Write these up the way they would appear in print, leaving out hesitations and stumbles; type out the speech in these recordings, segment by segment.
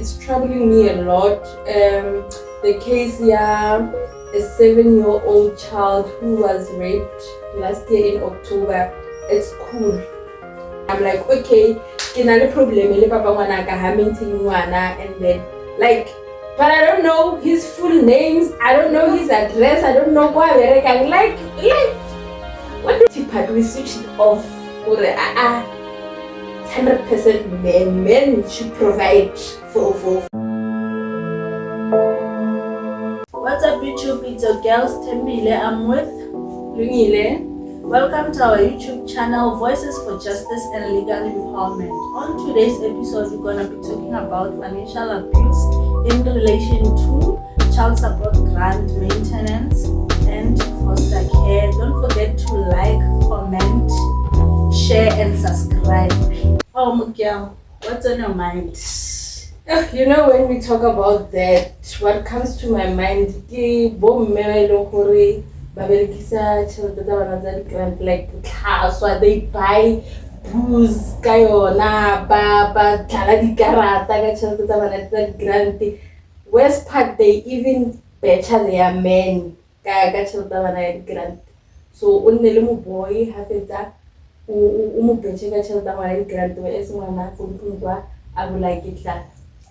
it's troubling me a lot. The case here, a 7-year-old child who was raped last year in October at school. I'm like, okay, kinale problem le papa ngwana ka ha maintain ngwana, and then like, but I don't know his full names, I don't know his address, I don't know why we're like what the part we switch it off or 100% men should provide for. What's up YouTube, it's your girls Tembile, I'm with Lungile. Welcome to our YouTube channel, Voices for Justice and Legal Empowerment. On today's episode, we're going to be talking about financial abuse in relation to child support grant maintenance and foster care. Don't forget to like, comment, share and subscribe. Oh Mukyao, what's on your mind? You know, when we talk about that, what comes to my mind is like class where they buy booze kayona ba tlala dikarata ka tšhelete tsa bana tsa grant. Worst part, they even better their men ka tšhelete tsa bana ya grant. So o nne le mo boy ha fetsa o mo betše ka tšhelete tsa bana ya grant we ese ngwana go ntwa a bola ke tla.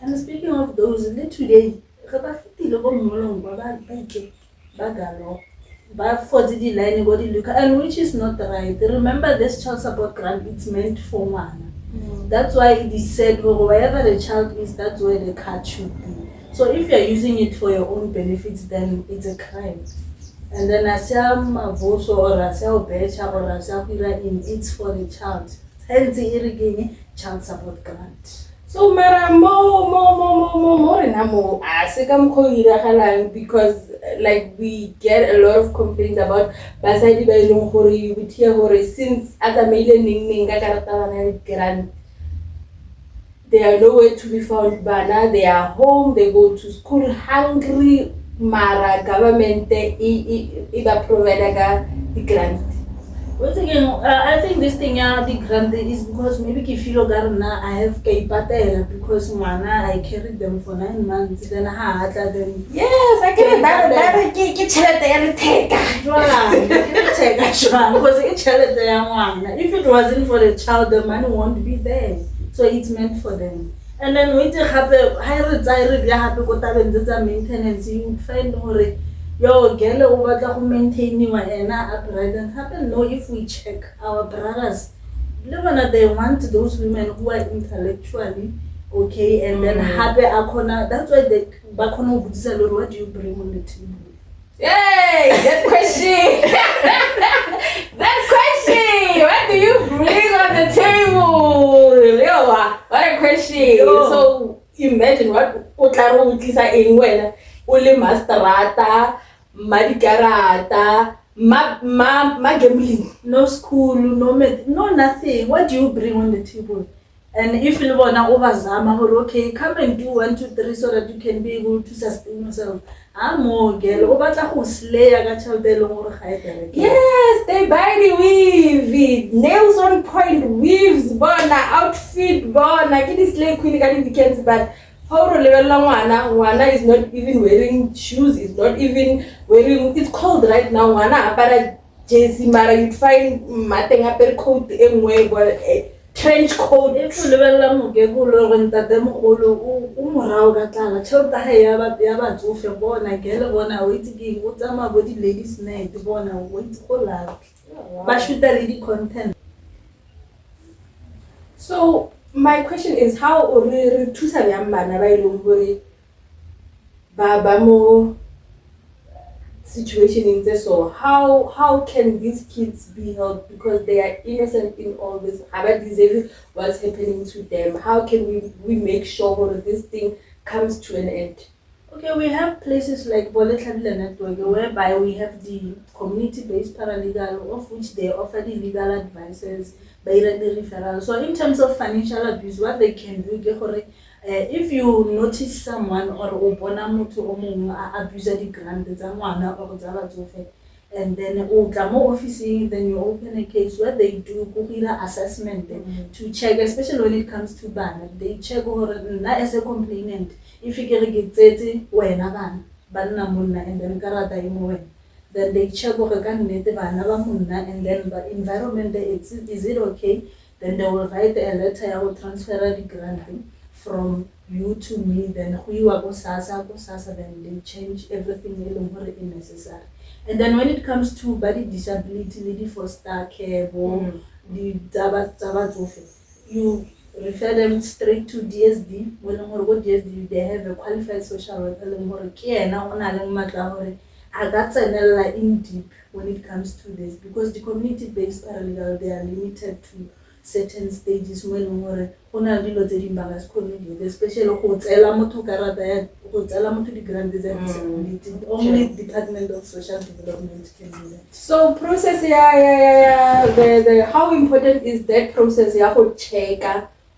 And speaking of those, today re ba fitile go mmolong ba ike ba galo ba fotse di line go di look, and which is not right. Remember, this child support grant, it's meant for one. That's why it is said wherever the child is, that's where the card should be. So if you're using it for your own benefits, then it's a crime. And then asya mavoso or asya obecha or asya in, it's for the child. Hence irigini child support grant. So mara more because like we get a lot of complaints about basadi ba ileng gore with here gore since ata maile ning ka karata bana grant, they are nowhere to be found. Bana, they are home, they go to school hungry, mara government iba provide ga the grant. Once again, I think this thing the grant is because maybe I have patela because I carried them for 9 months. Then then yes, I can that because if it wasn't for the child, the money won't be there. So it's meant for them. And then when it happen, maintenance, you would find yo girl over to maintain upright and happen. No, if we check our brothers, they want those women who are intellectually okay, and then happy akona. That's why they bakono budisa. What do you bring on the table? Yay! That question. That question. What do you bring on the table? What a question. So imagine what utlaro utlisa eng wena ule masterata Marikarata, gambling, no school, no nothing. What do you bring on the table? And if you wanna overzama, okay, come and do 1, 2, 3 so that you can be able to sustain yourself. I'm more girl. Yes, they buy the weave, nails on point, weaves, bona, outfit, bona. Get this slave queen got the kids, but Wana is not even wearing shoes, is not even wearing, it's cold right now, Wana, but a jersey, Mara, you'd find Matenga per coat, a trench coat. If you level them, Gego, and that them all, Umuraugatala, Chota Hayaba, Yaba, Jofia, Bona, Gelabona, waiting, what's my body ladies' name, the Bona, wait for life. But should the lady content? So, my question is how re thusa bjang bana ba ileng gore ba mo situation in this. So how can these kids be helped because they are innocent in all this? How deserve what's happening to them? How can we make sure that this thing comes to an end? Okay, we have places like Boletladile Network whereby we have the community-based paralegal, of which they offer the legal advices by the referral. So in terms of financial abuse, what they can do, if you notice someone or abuse the grant, and then officing, then you open a case where they do Google assessment to check, especially when it comes to ban. They check as a complainant if you get and then karata then they check and then the environment they exist, is it okay? Then they will write a letter, I will transfer the grant from you to me, then go sasa, then they change everything necessary. And then when it comes to body disability, lady foster care, you refer them straight to DSD. When you go DSD, they have a qualified social worker. That's another in deep when it comes to this, because the community-based paralegal, they are limited to certain stages when especially the grant disability. Only Department of Social Development can do that. So process the how important is that process go check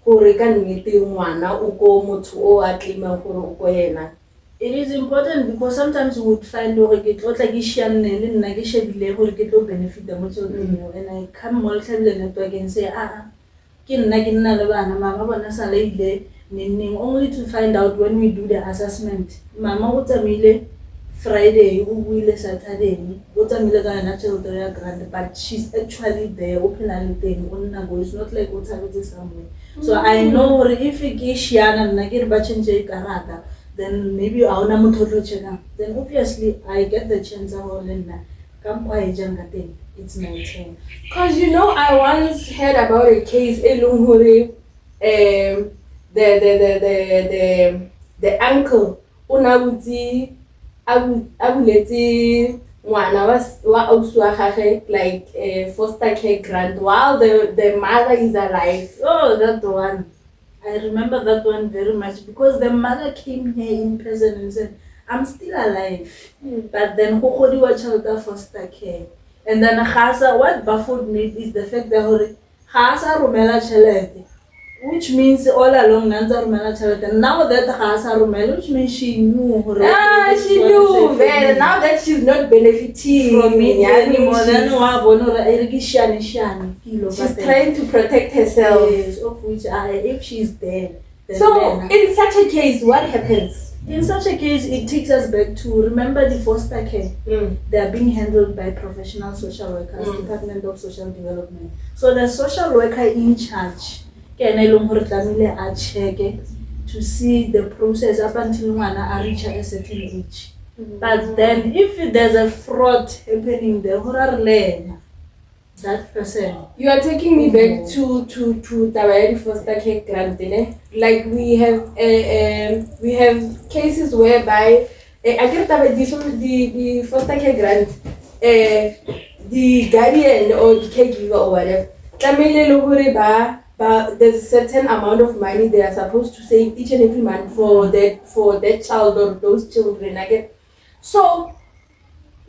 gore ka nnete ngwana o go motho o a claima gore o go yena? It is important because sometimes you would find benefit the children, and I come network and say only to find out when we do the assessment. Mama Friday, Saturday, grant, but she's actually there, open it's not like somewhere. So I know if then maybe I'll then obviously I get the chance of it's my turn. Because I once heard about a case the uncle unabutsi abuletse ngwana wa ausi wa gagwe like foster care grant while the mother is alive. Oh, that one. I remember that one very much because the mother came here in person and said, I'm still alive. But then who watch child foster care. And then what baffled me is the fact that Hasa Rumela Chalete, which means all along Nanza Rumela Chalete. And now that Hasa Rumela, which means she knew she knew well, now that she's not benefiting from it anymore. She's trying to protect herself. Yes, of which if she's there. So in such a case, what happens? In such a case, it takes us back to remember the foster care. They are being handled by professional social workers, Department of Social Development. So the social worker in charge can check to see the process up until one reach a certain age. But then if there's a fraud happening, the horror that person. You are taking me back to the foster care grant. Like we have cases whereby I get the foster care grant, the guardian or the caregiver or whatever. There's a certain amount of money they are supposed to save each and every month for that child or those children. So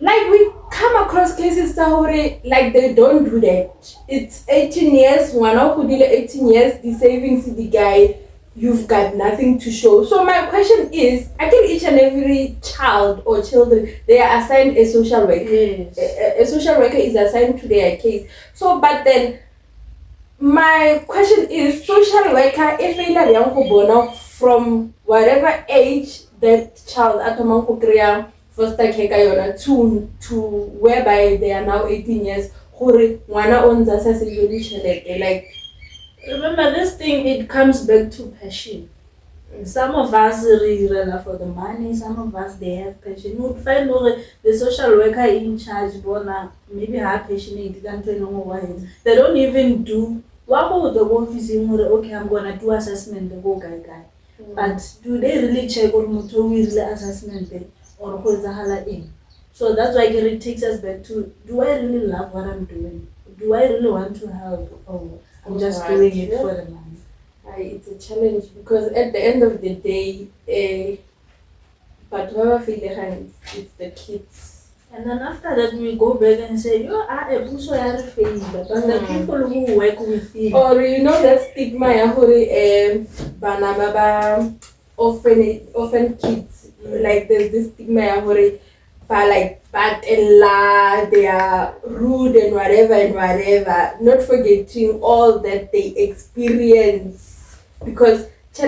like we come across cases like they don't do that. It's 18 years, one of 18 years, the savings the guy, you've got nothing to show. So my question is, I think each and every child or children, they are assigned a social worker. Yes. A social worker is assigned to their case. So but then my question is, social worker, if from whatever age that child foster care to whereby they are now 18 years, like remember this thing, it comes back to passion. Some of us really for the money, some of us they have passion. You would find the social worker in charge, maybe have passionate, they don't even do what the office okay, I'm gonna do assessment the go guy. But do they really check on really assessment or in? So that's why it takes us back to, do I really love what I'm doing? Do I really want to help? Or I'm just doing it for the money? It's a challenge because at the end of the day, but whoever it's the kids. And then after that, we go back and say, you are a buso but the people who work with you. Or that stigma, orphan kids. Like there's this stigma, but like batella, they are rude and whatever, not forgetting all that they experience because it's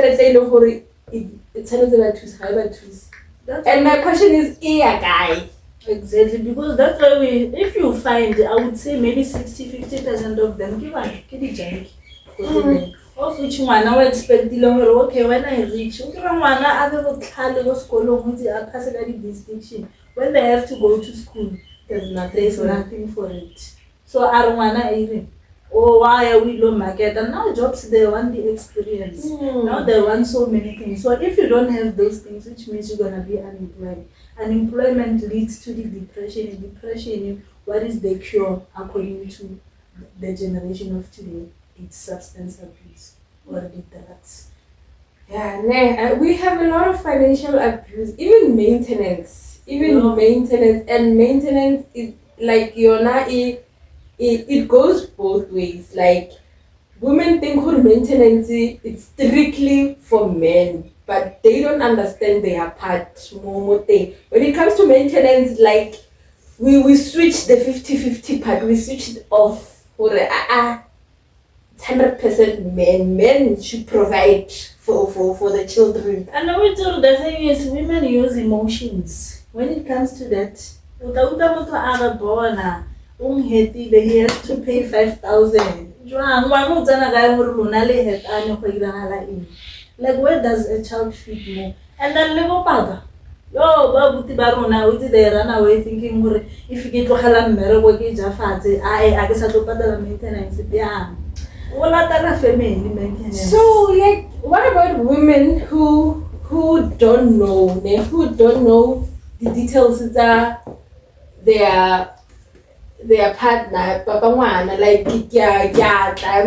and my question is, guy. Exactly, because that's why if you find, I would say maybe 60-50% of them give a kitty jank. Of which one I expect the longer, okay, when I reach, I will go school with the passing distinction. When they have to go to school, there's nothing for it. So I don't wanna even. Oh, why are we low market? And now jobs they want the experience. Now they want so many things. So if you don't have those things, which means you're gonna be unemployed. Unemployment leads to the depression. And depression, what is the cure according to the generation of today? It's substance abuse or the drugs. Yeah, we have a lot of financial abuse, even maintenance. And maintenance is like it goes both ways. Like women think whole maintenance it's strictly for men, but they don't understand their part. When it comes to maintenance, like we switch the 50-50 part, we switch it off. It's 100% men. Men should provide for the children. And the thing is, women use emotions. When it comes to that, he has to pay 5,000. Like, where does a child fit more? And then little papa. Yo, babuti barona, they run away thinking if you get to Halam working Jafati, I guess I don't pay maintenance. Yeah. So, like, what about women who don't know the details of their partner, papa ngwana, like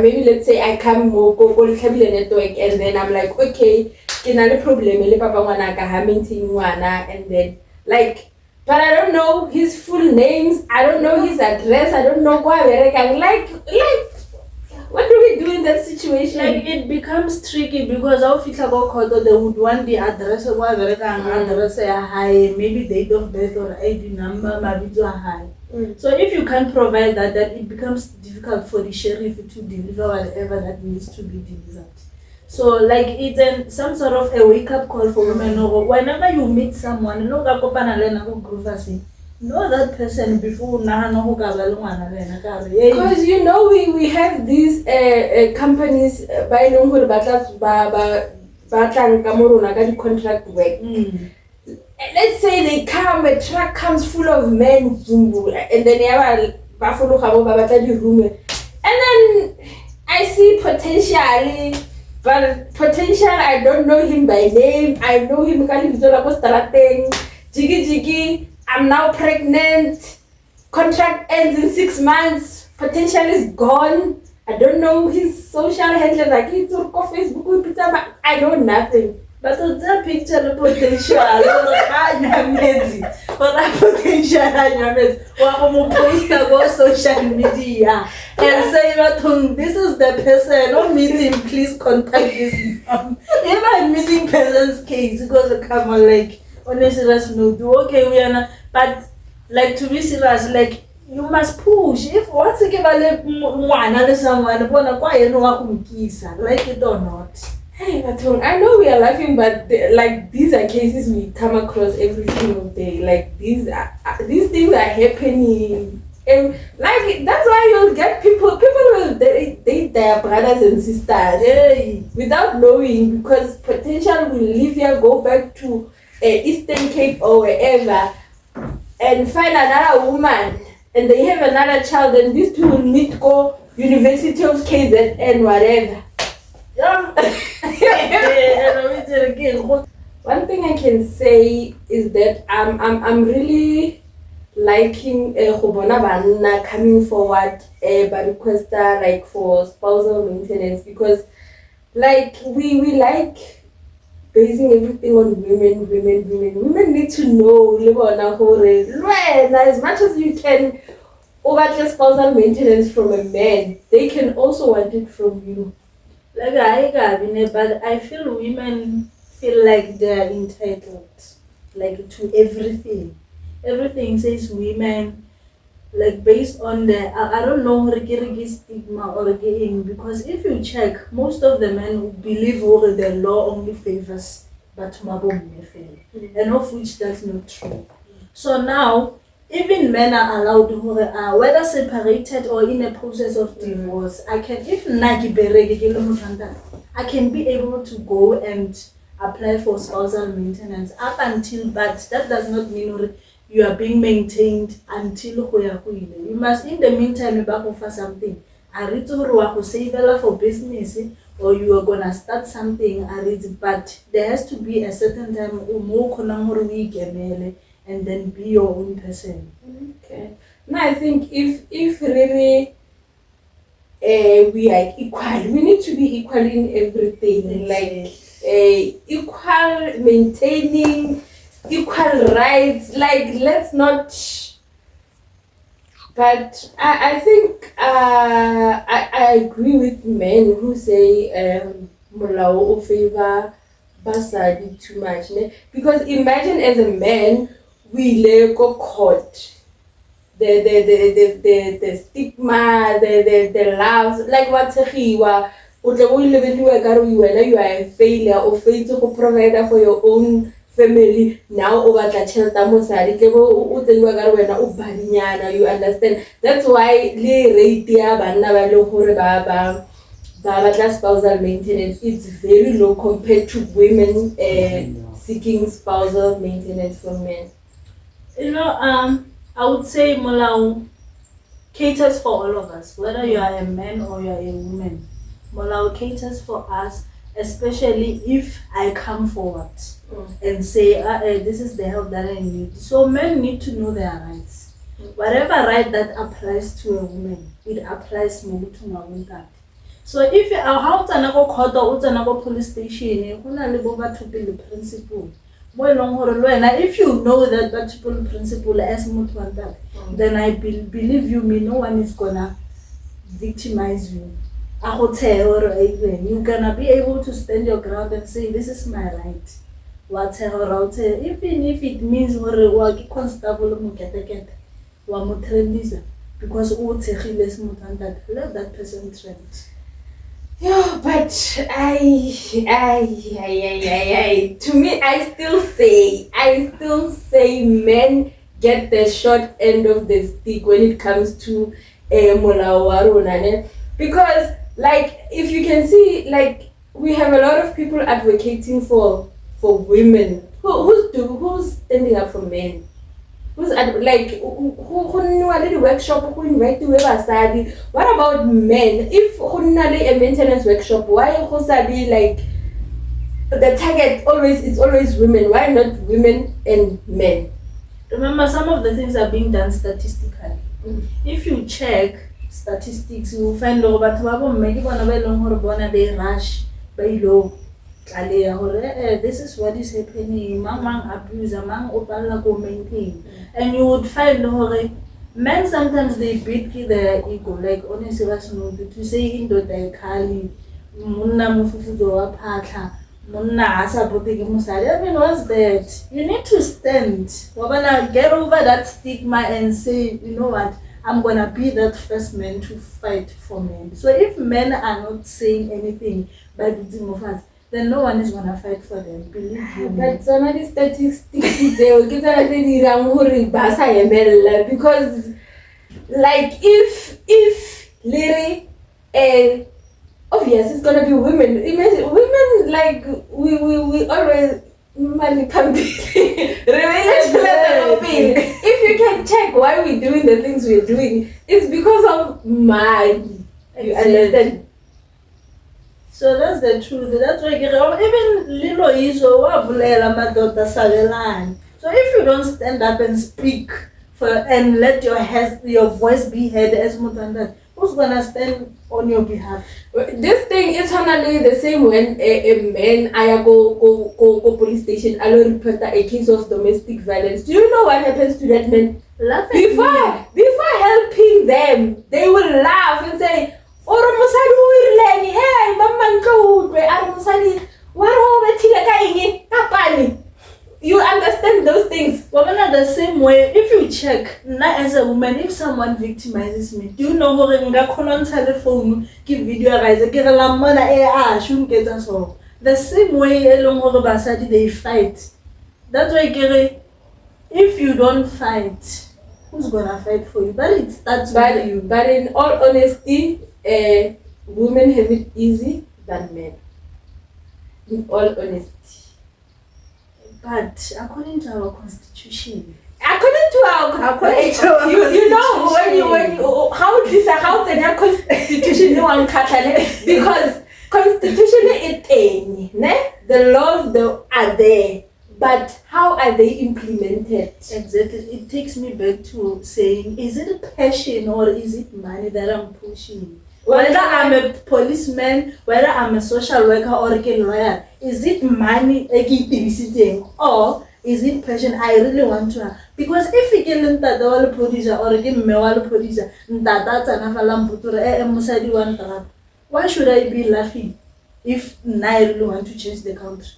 maybe let's say I come more go network and then I'm like, okay, another problem papa ngwana ka ha maintain ngwana, and then like, but I don't know his full names, I don't know his address, I don't know like what do we do in that situation? Like, it becomes tricky because they would want the address of address high, maybe date of birth or ID number, maybe high. So if you can't provide that, it becomes difficult for the sheriff to deliver whatever that needs to be delivered. So like it's some sort of a wake-up call for women. Whenever you meet someone, know that person before because we have these companies by contract work. Let's say they come, a truck comes full of men, and then and then I see potentially, but potential I don't know him by name. I know him jiggy, I'm now pregnant. Contract ends in 6 months. Potential is gone. I don't know his social handles. Like it's on Facebook, but I know nothing. But the picture of potential, but that potential, post social media and say, this is the person, don't meet him, please contact this. If I'm missing person's case, because come on, like, on a serious note, okay, we are not, but like to be serious, like, you must push. If once you give a one someone, like it or not. Hey, I know we are laughing, but like these are cases we come across every single day. Like these things are happening, and like that's why you'll get people will date their brothers and sisters without knowing, because potential will leave here, go back to Eastern Cape or wherever, and find another woman, and they have another child, and these two will meet, go University of KZN, whatever. Yeah. One thing I can say is that I'm really liking Banna coming forward by requester like for spousal maintenance, because like we like basing everything on women. Women need to know as much as you can over spousal maintenance from a man, they can also want it from you. Like but I feel women feel like they're entitled, like to everything. everything says women, like based on the I don't know stigma or again, because if you check, most of the men who believe over the law only favors but and of which that's not true. So now even men are allowed to whether separated or in a process of divorce. I can, if I can be able to go and apply for spousal maintenance up until, but that does not mean you are being maintained until you must in the meantime offer something. I read to save for business, or you are gonna start something. I read, but there has to be a certain time and then be your own person. Okay. Now I think if really we are equal, we need to be equal in everything. Like equal, maintaining equal rights. Like let's not. But I think I agree with men who say molao o favor basadi too much. Ne? Because imagine as a man we go court. The stigma, the love, like what you are a failure or fail to provide for your own family. Now over the child you understand. That's why spousal maintenance, it's very low compared to women seeking spousal maintenance from men. You know, I would say Molao caters for all of us, whether you are a man or you are a woman. Molao caters for us, especially if I come forward and say, this is the help that I need. So men need to know their rights. Whatever right that applies to a woman, it applies more to my woman. So if you are how to go court or police station, you can principle. If you know that particular principle as that, then I believe you me, no one is gonna victimize you. You're gonna be able to stand your ground and say, this is my right. Whatever, even if it means constable because let that person trend. Yeah, but to me, I still say men get the short end of the stick when it comes to molao. Because like if you can see, like we have a lot of people advocating for women. Who's standing up for men? Who's like who the workshop who invite the what about men? If who a maintenance workshop, why who be like the target always is always women? Why not women and men? Remember, some of the things are being done statistically. If you check statistics, you will find they rush by low. This is what is happening. Mang abuse, mang maintain, and you would find men sometimes they beat their ego. Like honestly, to say indo they kali munna mufufuzo wa phahla munna asapoti ke musadi. I mean, what's that? You need to stand. Wabana get over that stigma and say, you know what? I'm gonna be that first man to fight for men. So if men are not saying anything by the team of us, then no one is gonna fight for them. Believe you me. But some of the statistics because like if Larry obvious it's gonna be women. Imagine women like we always if you can check why we're doing the things we're doing, it's because of money. You understand? So that's the truth. That's why even little issue so if you don't stand up and speak and let your voice be heard as Mutanda, who's gonna stand on your behalf? This thing is only the same when a man I go police station, I will report a case of domestic violence. Do you know what happens to that man? Before helping them, they will laugh and say, you understand those things? The the same way, if you check, now as a woman, if someone victimizes me, do you know how I'm going on telephone, give video, the same way along they fight. That's why if you don't fight, who's gonna fight for you? But it starts with you. But in all honesty, women have it easy than men. In all honesty. But according to our constitution, you know when you how the constitution no one because constitution is thing, ne? The laws are there, but how are they implemented? Exactly. It takes me back to saying, is it a passion or is it money that I'm pushing? Whether I'm a policeman, whether I'm a social worker or a lawyer, is it money or is it passion I really want to have? Because if you get into the producer or a male producer, why should I be laughing if I really want to change the country?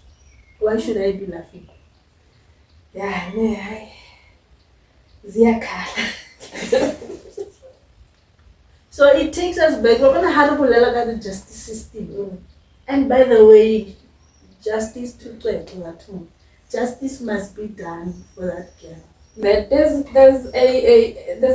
Why should I be laughing? Yeah, Ziyakhala. So it takes us back. We're going to have the justice system. And by the way, justice to Cwecwe. Justice must be done for that girl. There's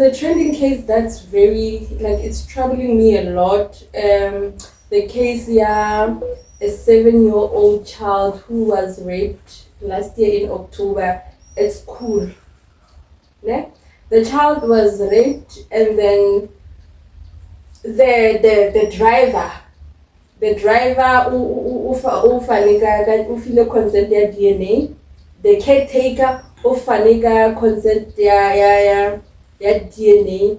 a trending case that's very it's troubling me a lot. The case a 7-year-old child who was raped last year in October at school. Yeah? The child was raped and then the driver ufile consent ya DNA, the caretaker ufile consent ya DNA.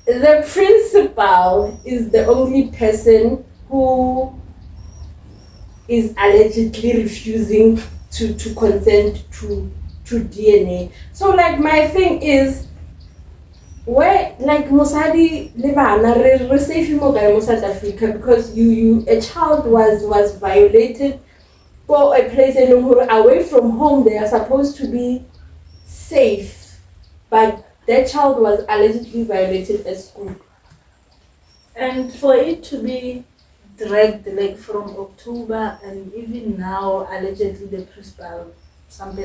The principal is the only person who is allegedly refusing to consent to DNA. So my thing is, where Mosadi Lebana re safe mo South Africa because a child was violated for a place away from home. They are supposed to be safe, but that child was allegedly violated at school. And for it to be dragged from October and even now allegedly the principal something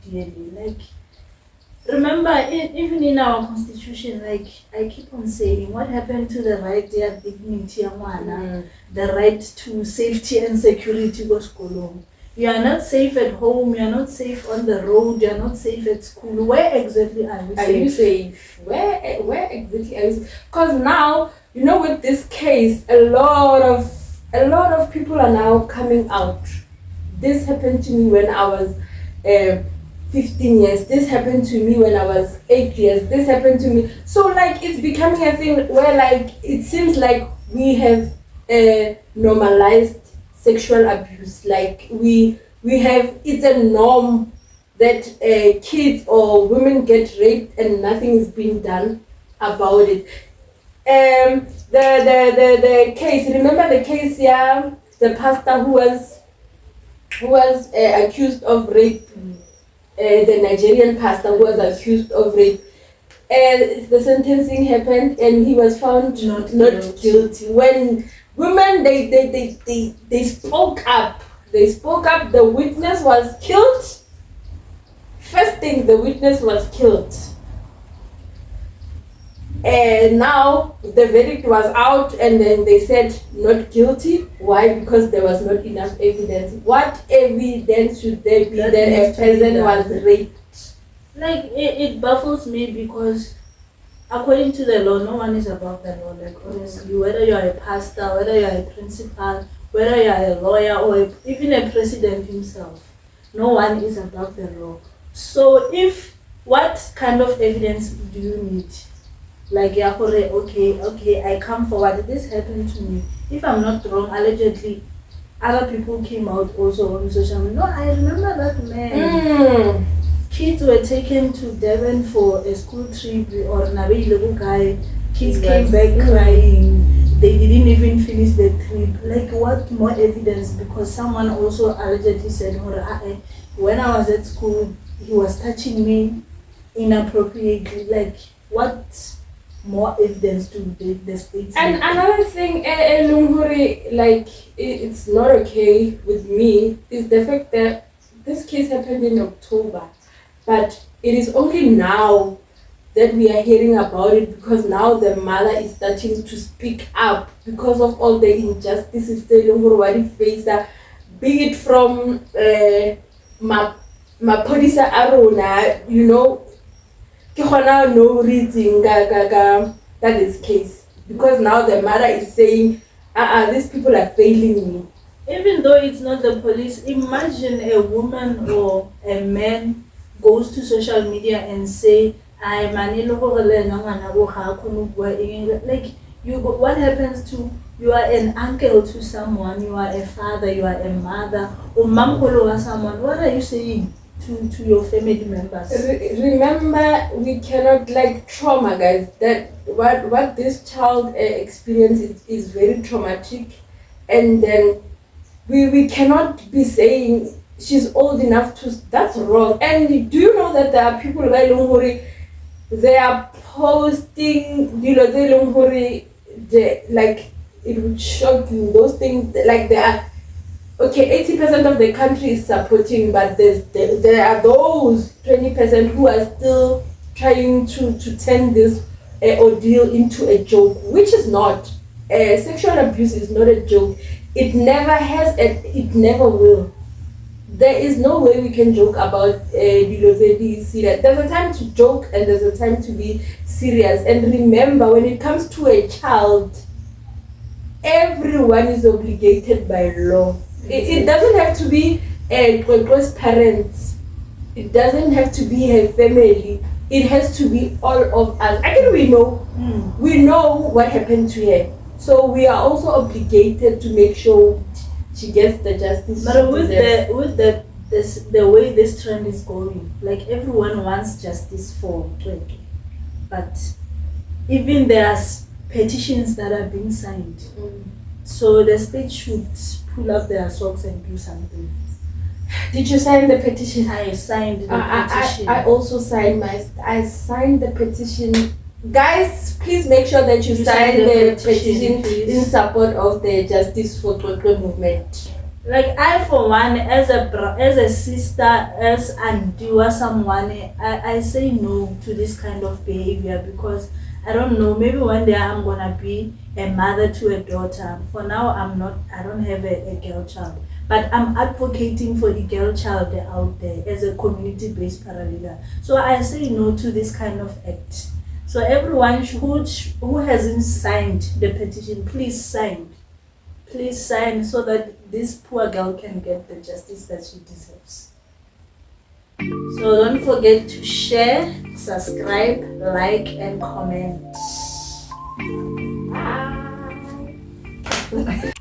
DNA remember, even in our constitution, I keep on saying, what happened to the right to dignity, the right to safety and security goes Kolong. You are not safe at home, you are not safe on the road, you are not safe at school. Where exactly are you safe? Are you safe? Where exactly are you safe? Because now, with this case, a lot of people are now coming out. This happened to me when I was 15 years. This happened to me when I was 8 years. This happened to me. So it's becoming a thing where it seems like we have normalized sexual abuse. We have, it's a norm that kids or women get raped and nothing is being done about it. The case, remember the case the pastor who was accused of rape. The Nigerian pastor who was accused of rape. The sentencing happened and he was found not guilty. When women they spoke up. The witness was killed. First thing, the witness was killed. And now the verdict was out and then they said not guilty. Why? Because there was not enough evidence. What evidence should there be that a person was raped? It baffles me because according to the law, no one is above the law. Honestly, whether you are a pastor, whether you are a principal, whether you are a lawyer or even a president himself, no one is above the law. So what kind of evidence do you need? Okay, I come forward, this happened to me. If I'm not wrong, allegedly, other people came out also on social media. No, I remember that man. Kids were taken to Devon for a school trip or Nabi Lebu guy. Kids came back crying. they didn't even finish the trip. Like, what more evidence? Because someone also allegedly said, when I was at school, he was touching me inappropriately. Like, what more evidence do the states And need? another thing, like it's not okay with me is the fact that this case happened in October, but it is only now that we are hearing about it because now the mother is starting to speak up because of all the injustices that face, be it from Maphodisa a rona, you know, ke gona no reading this case because now the mother is saying, these people are failing me. Even though it's not the police, imagine a woman or a man goes to social media and say, I manilo gore le nna ngwana bo ga a kgone go bua eng." Like, what happens to, you are an uncle to someone, you are a father, you are a mother, or mamkolo wa someone. What are you saying to your family members? Remember, we cannot, like, trauma, guys, that what this child experiences is very traumatic, and then we cannot be saying she's old enough to, that's wrong. And do you know that there are people they are posting, like, it would shock you, those things, like, they are okay, 80% of the country is supporting, but there are those 20% who are still trying to turn this ordeal into a joke, which is not. Sexual abuse is not a joke. It never has and it never will. There is no way we can joke about serious. There's a time to joke and there's a time to be serious. And remember, when it comes to a child, everyone is obligated by law. It doesn't have to be Cwecwe's parents. It doesn't have to be her family. It has to be all of us. I think we know what happened to her. So we are also obligated to make sure she gets the justice. But the way this trend is going, like, everyone wants justice for Cwecwe. But even there's petitions that are being signed. So the state should pull up their socks and do something. Did you sign the petition? I signed the petition. I also signed I signed the petition. Guys, please make sure that you sign the petition in support of the Justice for Cwecwe movement. Like, I, for one, as a sister, as auntie or someone, I say no to this kind of behavior because I don't know, maybe one day I'm gonna be a mother to a daughter. For now, I don't have a girl child. But I'm advocating for the girl child out there as a community-based paralegal. So I say no to this kind of act. So everyone who hasn't signed the petition, please sign. Please sign so that this poor girl can get the justice that she deserves. So don't forget to share, subscribe, like, and comment. Bye.